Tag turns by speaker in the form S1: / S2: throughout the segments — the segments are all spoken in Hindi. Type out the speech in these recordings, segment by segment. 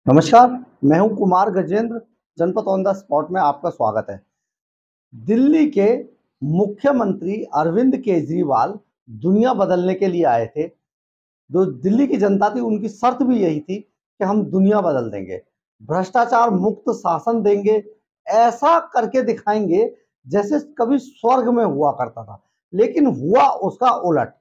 S1: नमस्कार, मैं हूं कुमार गजेंद्र। जनपद ऑन द स्पॉट में आपका स्वागत है। दिल्ली के मुख्यमंत्री अरविंद केजरीवाल दुनिया बदलने के लिए आए थे। जो दिल्ली की जनता थी उनकी शर्त भी यही थी कि हम दुनिया बदल देंगे, भ्रष्टाचार मुक्त शासन देंगे, ऐसा करके दिखाएंगे जैसे कभी स्वर्ग में हुआ करता था। लेकिन हुआ उसका उलट।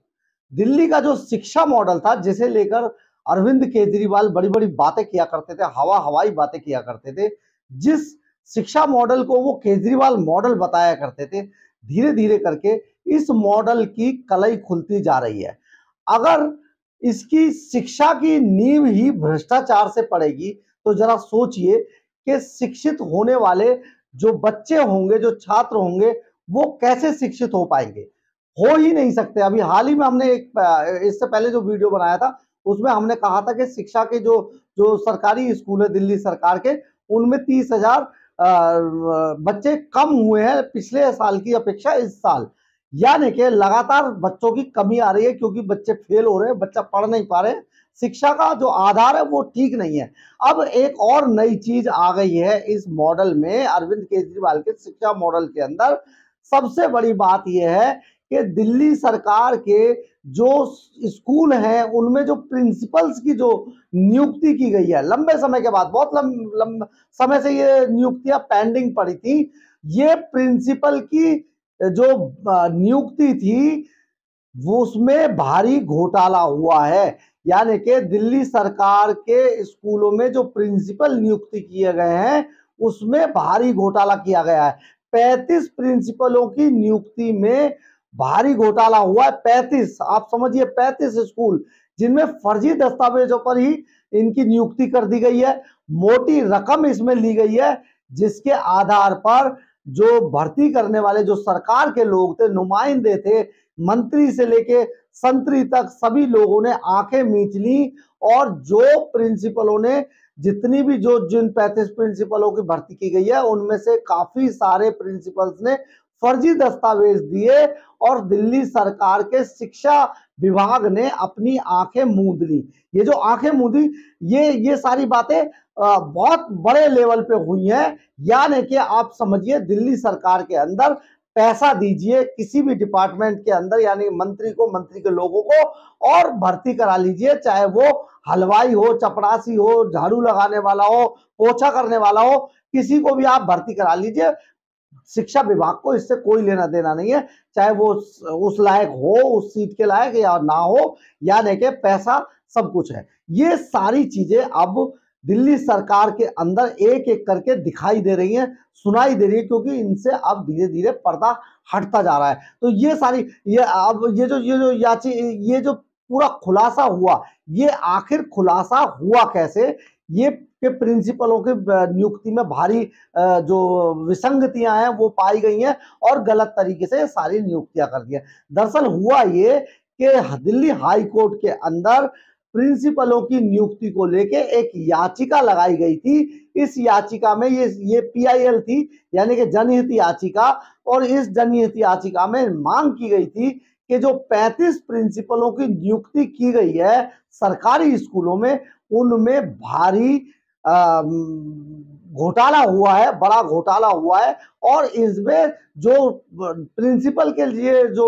S1: दिल्ली का जो शिक्षा मॉडल था, जिसे लेकर अरविंद केजरीवाल बड़ी बड़ी बातें किया करते थे, हवाई बातें किया करते थे, जिस शिक्षा मॉडल को वो केजरीवाल मॉडल बताया करते थे, धीरे धीरे करके इस मॉडल की कलई खुलती जा रही है। अगर इसकी शिक्षा की नींव ही भ्रष्टाचार से पड़ेगी तो जरा सोचिए कि शिक्षित होने वाले जो बच्चे होंगे, जो छात्र होंगे, वो कैसे शिक्षित हो पाएंगे? हो ही नहीं सकते। अभी हाल ही में हमने इससे पहले जो वीडियो बनाया था उसमें हमने कहा था कि शिक्षा के जो जो सरकारी स्कूल है दिल्ली सरकार के, उनमें 30,000 बच्चे कम हुए हैं पिछले साल की अपेक्षा इस साल। यानी कि लगातार बच्चों की कमी आ रही है, क्योंकि बच्चे फेल हो रहे हैं, बच्चा पढ़ नहीं पा रहे। शिक्षा का जो आधार है वो ठीक नहीं है। अब एक और नई चीज आ गई है इस मॉडल में, अरविंद केजरीवाल के शिक्षा मॉडल के अंदर। सबसे बड़ी बात यह है कि दिल्ली सरकार के जो स्कूल हैं उनमें जो प्रिंसिपल्स की जो नियुक्ति की गई है लंबे समय के बाद, बहुत लंबे समय से ये नियुक्तियां पेंडिंग पड़ी थी। ये प्रिंसिपल की जो नियुक्ति थी वो उसमें भारी घोटाला हुआ है। यानी कि दिल्ली सरकार के स्कूलों में जो प्रिंसिपल नियुक्ति किए गए हैं उसमें भारी घोटाला किया गया है। 35 प्रिंसिपलों की नियुक्ति में भारी घोटाला हुआ है। 35, आप समझिए, 35 स्कूल जिनमें फर्जी दस्तावेजों पर ही इनकी नियुक्ति कर दी गई है। मोटी रकम इसमें ली गई है, जिसके आधार पर जो भर्ती करने वाले जो सरकार के लोग थे, नुमाइंदे थे, मंत्री से लेके संतरी तक, सभी लोगों ने आंखें मीच ली। और जो प्रिंसिपलों ने जितनी भी जिन 35 प्रिंसिपलों की भर्ती की गई है उनमें से काफी सारे प्रिंसिपल्स ने फर्जी दस्तावेज दिए और दिल्ली सरकार के शिक्षा विभाग ने अपनी आंखें मूंद ली। ये जो आंखें मूंदी, ये सारी बातें बहुत बड़े लेवल पे हुई हैं। यानी कि आप समझिए, दिल्ली सरकार के अंदर पैसा दीजिए किसी भी डिपार्टमेंट के अंदर, यानी मंत्री को, मंत्री के लोगों को, और भर्ती करा लीजिए, चाहे वो हलवाई हो, चपरासी हो, झाड़ू लगाने वाला हो, पोछा करने वाला हो, किसी को भी आप भर्ती करा लीजिए। शिक्षा विभाग को इससे कोई लेना देना नहीं है, चाहे वो उस लायक हो, उस सीट के लायक या ना हो। यानी कि पैसा सब कुछ है। ये सारी चीजें अब दिल्ली सरकार के अंदर एक एक करके दिखाई दे रही हैं, सुनाई दे रही है, क्योंकि इनसे अब धीरे धीरे पर्दा हटता जा रहा है। तो ये सारी, ये अब ये जो पूरा खुलासा हुआ, ये आखिर खुलासा हुआ कैसे? ये के प्रिंसिपलों के नियुक्ति में भारी जो विसंगतियां हैं वो पाई गई हैं और गलत तरीके से सारी नियुक्तियां कर दी है। दरअसल हुआ ये कि दिल्ली हाई कोर्ट के अंदर प्रिंसिपलों की नियुक्ति को लेके एक याचिका लगाई गई थी। इस याचिका में ये PIL थी, यानी कि जनहित याचिका। और इस जनहित याचिका में मांग की गई थी कि जो 35 प्रिंसिपलों की नियुक्ति की गई है सरकारी स्कूलों में, उनमें भारी घोटाला हुआ है, बड़ा घोटाला हुआ है। और इसमें जो प्रिंसिपल के लिए जो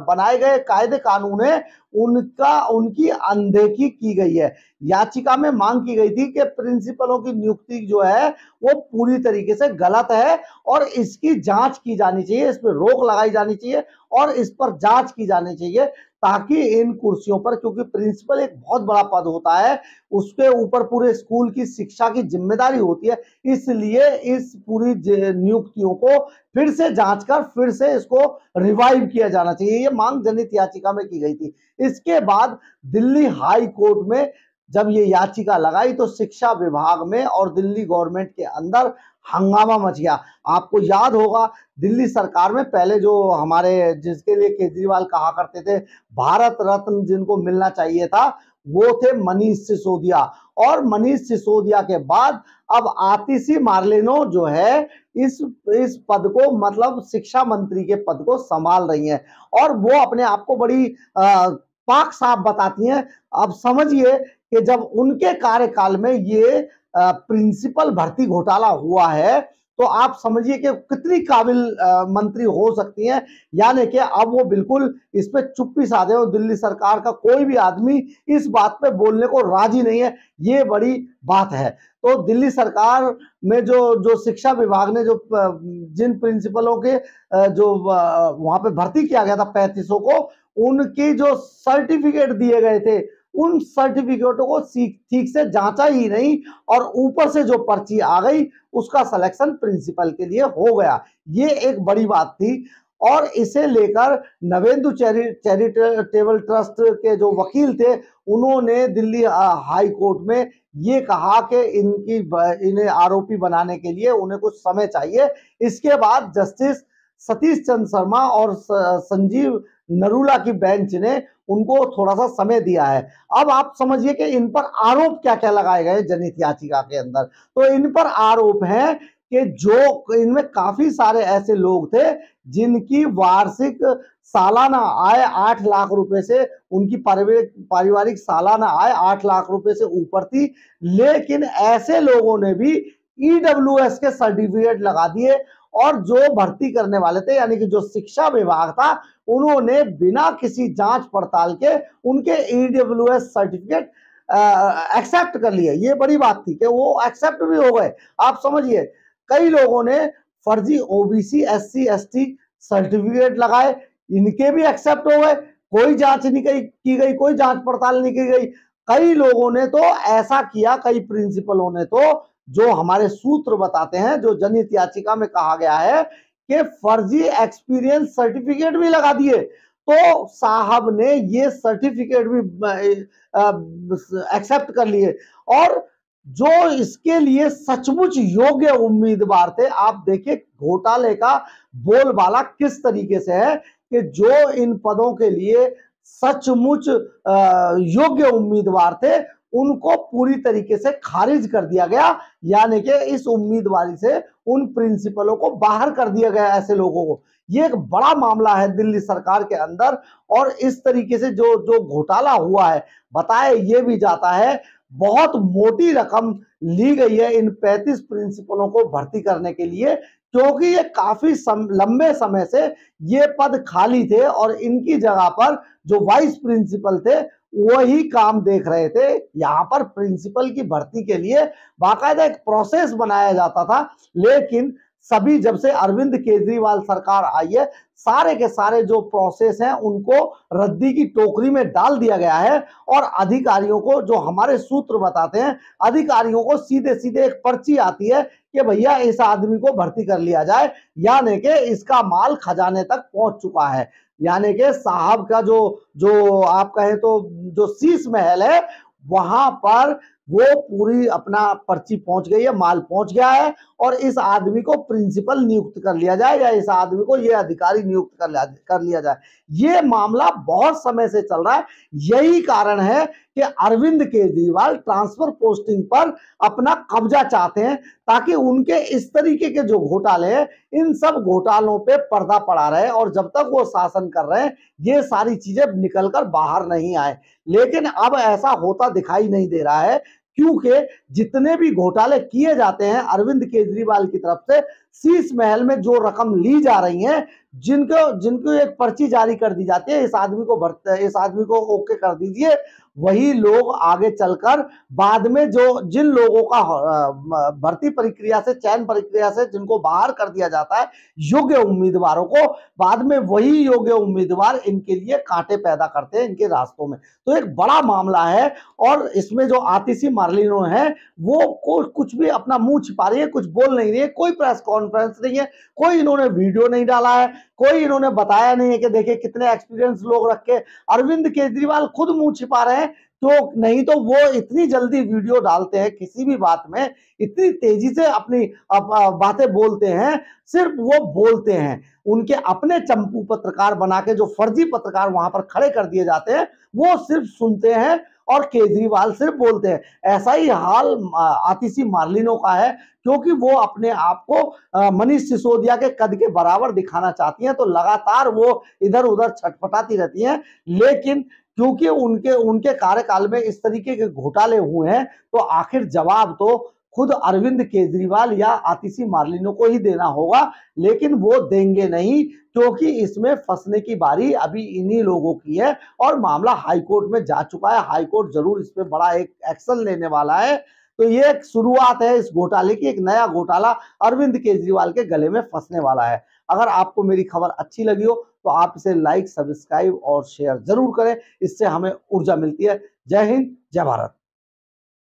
S1: बनाए गए कायदे कानून है उनकी अनदेखी की गई है। याचिका में मांग की गई थी कि प्रिंसिपलों की नियुक्ति जो है वो पूरी तरीके से गलत है और इसकी जांच की जानी चाहिए, इस पर रोक लगाई जानी चाहिए और इस पर जांच की जानी चाहिए, ताकि इन कुर्सियों पर, क्योंकि प्रिंसिपल एक बहुत बड़ा पद होता है, उसके ऊपर पूरे स्कूल की शिक्षा की जिम्मेदारी होती है, इसलिए इस पूरी नियुक्तियों को फिर से जांच कर फिर से इसको रिवाइव किया जाना चाहिए। ये मांग जनहित याचिका में की गई थी। इसके बाद दिल्ली हाई कोर्ट में जब ये याचिका लगाई तो शिक्षा विभाग में और दिल्ली गवर्नमेंट के अंदर हंगामा मच गया। आपको याद होगा, दिल्ली सरकार में पहले जो हमारे, जिसके लिए केजरीवाल कहा करते थे भारत रत्न जिनको मिलना चाहिए था, वो थे मनीष सिसोदिया। और मनीष सिसोदिया के बाद अब आतिशी मार्लेनो जो है इस इस पद को, मतलब शिक्षा मंत्री के पद को संभाल रही हैं और वो अपने आप को बड़ी पाक साफ बताती हैं। अब समझिए कि जब उनके कार्यकाल में ये प्रिंसिपल भर्ती घोटाला हुआ है तो आप समझिए कि कितनी काबिल मंत्री हो सकती हैं। यानी कि अब वो बिल्कुल इस पे चुप्पी साधे और दिल्ली सरकार का कोई भी आदमी इस बात पे बोलने को राजी नहीं है। ये बड़ी बात है। तो दिल्ली सरकार में जो शिक्षा विभाग ने जो जिन प्रिंसिपलों के जो वहां पे भर्ती किया गया था 3500 को, उनकी जो सर्टिफिकेट दिए गए थे उन सर्टिफिकेटों को ठीक से जांचा ही नहीं और ऊपर से जो पर्ची आ गई उसका सिलेक्शन प्रिंसिपल के लिए हो गया। ये एक बड़ी बात थी और इसे लेकर नवेंदु चैरिटेबल ट्रस्ट के जो वकील थे उन्होंने दिल्ली हाई कोर्ट में ये कहा कि इन्हें आरोपी बनाने के लिए उन्हें कुछ समय चाहिए। इसके बाद जस्टिस सतीश चंद्र शर्मा और संजीव नरूला की बेंच ने उनको थोड़ा सा समय दिया है। अब आप समझिए कि इन पर आरोप क्या क्या लगाए गए जनहित याचिका के अंदर। तो इन पर आरोप है कि जो इनमें काफी सारे ऐसे लोग थे जिनकी वार्षिक सालाना आय 8 लाख रुपए से, उनकी पारिवारिक सालाना आय 8 लाख रुपए से ऊपर थी, लेकिन ऐसे लोगों ने भी ईडब्ल्यूएस के सर्टिफिकेट लगा दिए और जो भर्ती करने वाले थे यानी कि जो शिक्षा विभाग था उन्होंने बिना किसी जांच पड़ताल के उनके ईडब्ल्यूएस सर्टिफिकेट एक्सेप्ट कर लिए। ये बड़ी बात थी कि वो एक्सेप्ट भी हो गए। आप समझिए कई लोगों ने फर्जी ओबीसी एससी एसटी सर्टिफिकेट लगाए, इनके भी एक्सेप्ट हो गए, कोई जांच नहीं की गई, कोई जांच पड़ताल नहीं की गई। कई लोगों ने तो ऐसा किया, कई प्रिंसिपलों ने तो, जो हमारे सूत्र बताते हैं, जो जनहित याचिका में कहा गया है कि फर्जी एक्सपीरियंस सर्टिफिकेट भी लगा दिए। तो साहब ने ये सर्टिफिकेट भी एक्सेप्ट कर लिए और जो इसके लिए सचमुच योग्य उम्मीदवार थे, आप देखिए घोटाले का बोलबाला किस तरीके से है कि जो इन पदों के लिए सचमुच योग्य उम्मीदवार थे उनको पूरी तरीके से खारिज कर दिया गया। यानी कि इस उम्मीदवारी से उन प्रिंसिपलों को बाहर कर दिया गया, ऐसे लोगों को। ये एक बड़ा मामला है दिल्ली सरकार के अंदर और इस तरीके से जो जो घोटाला हुआ है, बताया ये भी जाता है बहुत मोटी रकम ली गई है इन 35 प्रिंसिपलों को भर्ती करने के लिए, क्योंकि ये काफी लंबे समय से ये पद खाली थे और इनकी जगह पर जो वाइस प्रिंसिपल थे वही काम देख रहे थे। यहाँ पर प्रिंसिपल की भर्ती के लिए बाकायदा एक प्रोसेस बनाया जाता था, लेकिन सभी जब से अरविंद केजरीवाल सरकार आई है सारे के सारे जो प्रोसेस हैं उनको रद्दी की टोकरी में डाल दिया गया है और अधिकारियों को, जो हमारे सूत्र बताते हैं, अधिकारियों को सीधे सीधे एक पर्ची आती है कि भैया इस आदमी को भर्ती कर लिया जाए, यानी कि इसका माल खजाने तक पहुंच चुका है। यानी कि साहब का जो जो आप कहें तो जो शीश महल है वहां पर वो पूरी अपना पर्ची पहुंच गई है, माल पहुंच गया है और इस आदमी को प्रिंसिपल नियुक्त कर लिया जाए या इस आदमी को ये अधिकारी नियुक्त कर लिया जाए। ये मामला बहुत समय से चल रहा है। यही कारण है कि अरविंद केजरीवाल ट्रांसफर पोस्टिंग पर अपना कब्जा चाहते हैं ताकि उनके इस तरीके के जो घोटाले हैं इन सब घोटालों पे पर्दा पड़ा रहे और जब तक वो शासन कर रहे हैं ये सारी चीजें निकलकर बाहर नहीं आए। लेकिन अब ऐसा होता दिखाई नहीं दे रहा है, क्योंकि जितने भी घोटाले किए जाते हैं अरविंद केजरीवाल की तरफ से, शीश महल में जो रकम ली जा रही है, जिनको एक पर्ची जारी कर दी जाती है, इस आदमी को ओके कर दीजिए, वही लोग आगे चलकर बाद में जिन लोगों का भर्ती प्रक्रिया से, चयन प्रक्रिया से जिनको बाहर कर दिया जाता है योग्य उम्मीदवारों को, बाद में वही योग्य उम्मीदवार इनके लिए कांटे पैदा करते हैं इनके रास्तों में। तो एक बड़ा मामला है और इसमें जो आतिशी मार्लिनो है वो कुछ भी अपना मुंह छिपा रही है, कुछ बोल नहीं रही है, कोई प्रेस कॉन्फ्रेंस नहीं है, कोई इन्होंने वीडियो नहीं डाला है, कोई इन्होंने बताया नहीं है कि देखिए कितने एक्सपीरियंस लोग रख के अरविंद केजरीवाल खुद मुंह छिपा रहे हैं। तो नहीं तो वो इतनी जल्दी वीडियो डालते हैं किसी भी बात में, इतनी तेजी से अपनी बातें बोलते हैं, सिर्फ वो बोलते हैं। उनके अपने चंपू पत्रकार बना के जो फर्जी पत्रकार वहां पर खड़े कर दिए जाते हैं वो सिर्फ सुनते हैं और केजरीवाल सिर्फ बोलते हैं। ऐसा ही हाल आतिशी मार्लिनो का है, क्योंकि वो अपने आप को मनीष सिसोदिया के कद के बराबर दिखाना चाहती हैं, तो लगातार वो इधर उधर छटपटाती रहती हैं। लेकिन क्योंकि उनके उनके कार्यकाल में इस तरीके के घोटाले हुए हैं, तो आखिर जवाब तो खुद अरविंद केजरीवाल या आतिशी मार्लिनो को ही देना होगा। लेकिन वो देंगे नहीं, क्योंकि इसमें फंसने की बारी अभी इन्हीं लोगों की है और मामला हाईकोर्ट में जा चुका है। हाईकोर्ट जरूर इस पे बड़ा एक एक्शन लेने वाला है। तो ये एक शुरुआत है इस घोटाले की, एक नया घोटाला अरविंद केजरीवाल के गले में फंसने वाला है। अगर आपको मेरी खबर अच्छी लगी हो तो आप इसे लाइक, सब्सक्राइब और शेयर जरूर करें, इससे हमें ऊर्जा मिलती है। जय हिंद, जय भारत।